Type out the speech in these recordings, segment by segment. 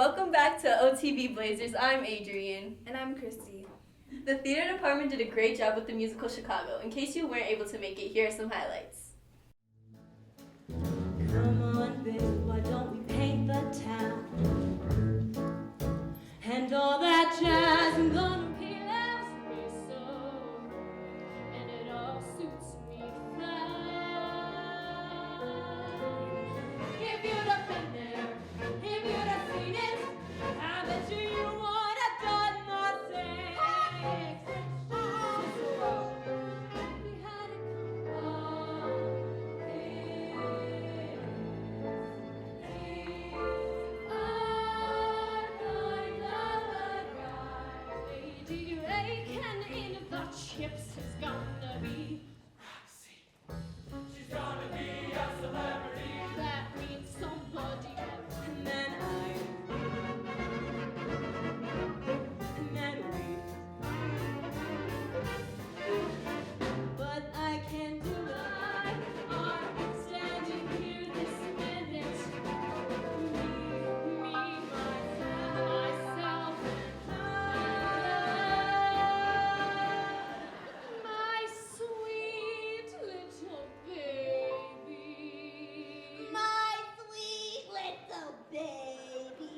Welcome back to OTV Blazers. I'm Adrienne. And I'm Christy. The theater department did a great job with the musical Chicago. In case you weren't able to make it, here are some highlights. Come on, babe, why don't we paint the town? And all that jazz, and gonna he loves me so, and it all suits me fine. If you'd have been there, if you'd have seen it, I bet you would have done the same. We had a chips is gonna be Roxy. She's gonna be a celebrity. That means somebody else. And then and then we. But I can't do it. I'm standing here this minute. Me, myself, and my sweet little baby. My sweet little baby.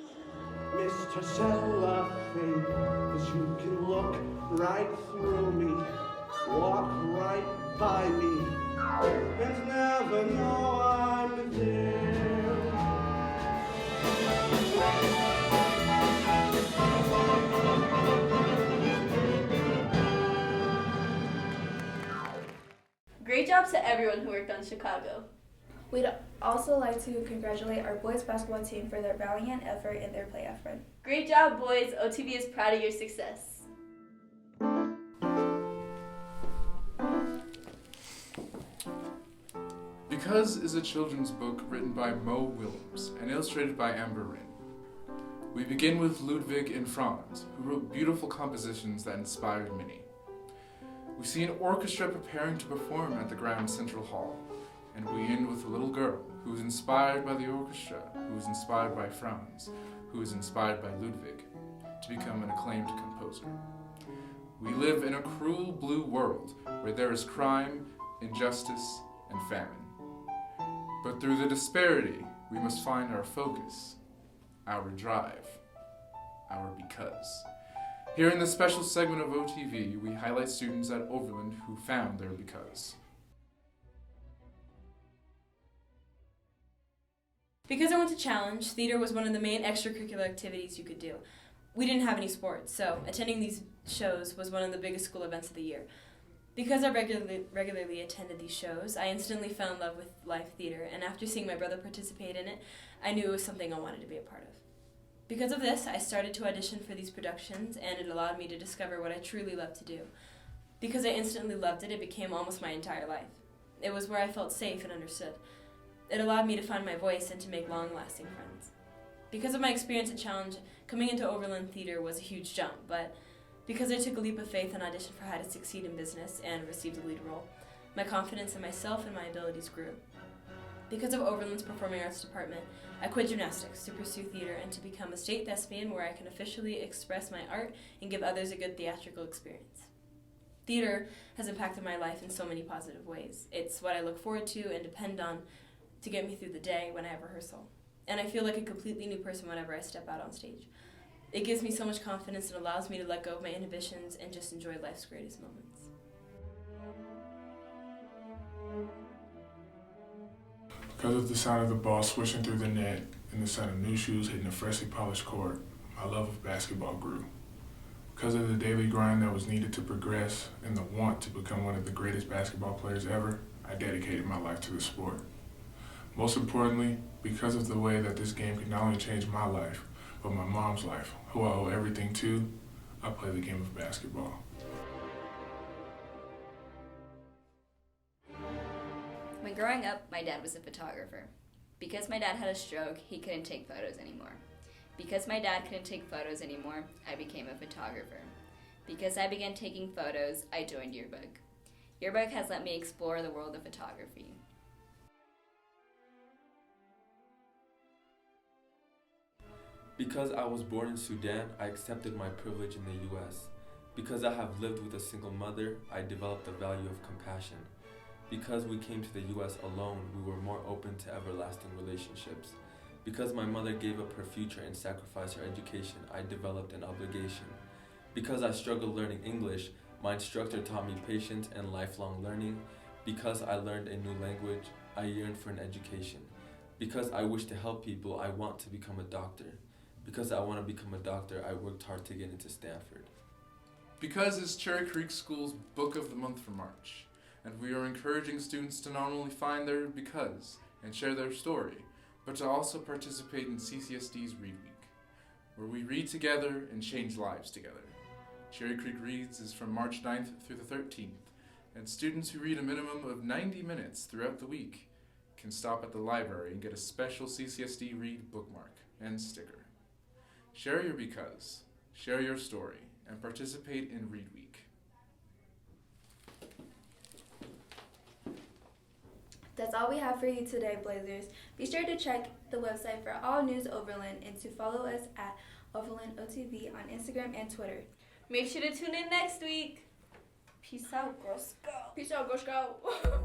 Mr. Cellophane, 'cause you can look right through me, walk right by me, and never know I'm there. Great job to everyone who worked on Chicago. We'd also like to congratulate our boys basketball team for their valiant effort in their playoff run. Great job, boys. OTV is proud of your success. Because is a children's book written by Mo Willems and illustrated by Amber Wren. We begin with Ludwig and Franz, who wrote beautiful compositions that inspired many. We see an orchestra preparing to perform at the Grand Central Hall, and we end with a little girl who is inspired by the orchestra, who is inspired by Franz, who is inspired by Ludwig, to become an acclaimed composer. We live in a cruel blue world where there is crime, injustice, and famine. But through the disparity, we must find our focus, our drive, our because. Here in this special segment of OTV, we highlight students at Overland who found their because. Because I went to Challenge, theater was one of the main extracurricular activities you could do. We didn't have any sports, so attending these shows was one of the biggest school events of the year. Because I regularly attended these shows, I instantly fell in love with live theater, and after seeing my brother participate in it, I knew it was something I wanted to be a part of. Because of this, I started to audition for these productions, and it allowed me to discover what I truly love to do. Because I instantly loved it, it became almost my entire life. It was where I felt safe and understood. It allowed me to find my voice and to make long-lasting friends. Because of my experience at Challenge, coming into Overland Theater was a huge jump, but because I took a leap of faith and auditioned for How to Succeed in Business and received a lead role, my confidence in myself and my abilities grew. Because of Overland's Performing Arts Department, I quit gymnastics to pursue theater and to become a state thespian where I can officially express my art and give others a good theatrical experience. Theater has impacted my life in so many positive ways. It's what I look forward to and depend on to get me through the day when I have rehearsal. And I feel like a completely new person whenever I step out on stage. It gives me so much confidence and allows me to let go of my inhibitions and just enjoy life's greatest moments. Because of the sound of the ball swishing through the net and the sound of new shoes hitting a freshly polished court, my love of basketball grew. Because of the daily grind that was needed to progress and the want to become one of the greatest basketball players ever, I dedicated my life to the sport. Most importantly, because of the way that this game could not only change my life, but my mom's life, who I owe everything to, I play the game of basketball. When growing up, my dad was a photographer. Because my dad had a stroke, he couldn't take photos anymore. Because my dad couldn't take photos anymore, I became a photographer. Because I began taking photos, I joined Yearbook. Yearbook has let me explore the world of photography. Because I was born in Sudan, I accepted my privilege in the US. Because I have lived with a single mother, I developed the value of compassion. Because we came to the US alone, we were more open to everlasting relationships. Because my mother gave up her future and sacrificed her education, I developed an obligation. Because I struggled learning English, my instructor taught me patience and lifelong learning. Because I learned a new language, I yearned for an education. Because I wish to help people, I want to become a doctor. Because I want to become a doctor, I worked hard to get into Stanford. Because is Cherry Creek School's Book of the Month for March, and we are encouraging students to not only find their because and share their story, but to also participate in CCSD's Read Week, where we read together and change lives together. Cherry Creek Reads is from March 9th through the 13th, and students who read a minimum of 90 minutes throughout the week can stop at the library and get a special CCSD Read bookmark and sticker. Share your because, share your story, and participate in Read Week. That's all we have for you today, Blazers. Be sure to check the website for all news Overland and to follow us at Overland OTV on Instagram and Twitter. Make sure to tune in next week. Peace out, Girl Scout. Peace out, Girl Scout.